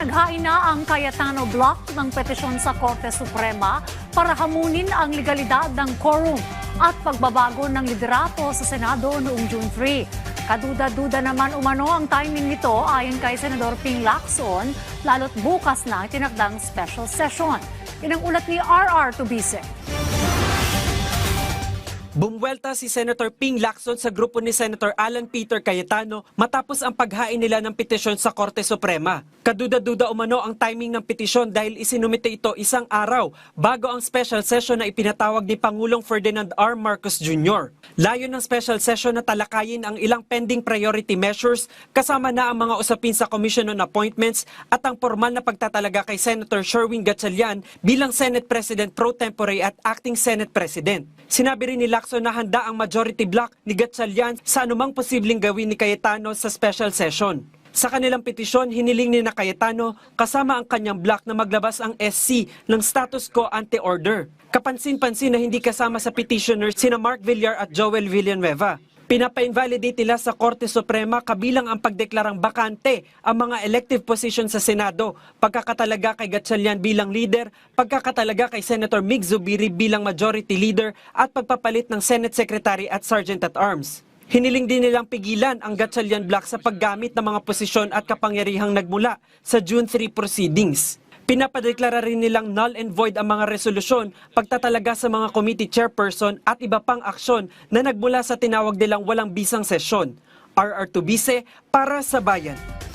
Pinaghain na ang Cayetano Block ng petisyon sa Korte Suprema para hamunin ang legalidad ng quorum at pagbabago ng liderato sa Senado noong June 3. Kaduda-duda naman umano ang timing nito ayon kay Senador Ping Lacson, lalo't bukas na tinakdang special session. Yan ang ulat ni RR Tubise. Bumwelta si Senator Ping Lacson sa grupo ni Senator Alan Peter Cayetano matapos ang paghain nila ng petisyon sa Korte Suprema. Kaduda-duda umano ang timing ng petisyon dahil isinumite ito isang araw bago ang special session na ipinatawag ni Pangulong Ferdinand R. Marcos Jr. Layo ng special session na talakayin ang ilang pending priority measures kasama na ang mga usapin sa Commission on Appointments at ang formal na pagtatalaga kay Senator Sherwin Gatchalian bilang Senate President pro tempore at Acting Senate President. Sinabi rin ni Lacson na handa ang majority block ni Gatchalian sa anumang posibleng gawin ni Cayetano sa special session. Sa kanilang petisyon, hiniling ni Cayetano kasama ang kanyang block na maglabas ang SC ng status quo ante order. Kapansin-pansin na hindi kasama sa petitioner sina Mark Villar at Joel Villanueva. Pinapa-invalidate nila sa Korte Suprema kabilang ang pagdeklarang bakante ang mga elective position sa Senado, pagkakatalaga kay Gatchalian bilang leader, pagkakatalaga kay Senator Mig Zubiri bilang majority leader at pagpapalit ng Senate Secretary at Sergeant at Arms. Hiniling din nilang pigilan ang Gatchalian Block sa paggamit ng mga posisyon at kapangyarihang nagmula sa June 3 proceedings. Pinapadeklara rin nilang null and void ang mga resolusyon, pagtatalaga sa mga committee chairperson at iba pang aksyon na nagmula sa tinawag nilang walang bisang sesyon. RR Tubise para sa Bayan.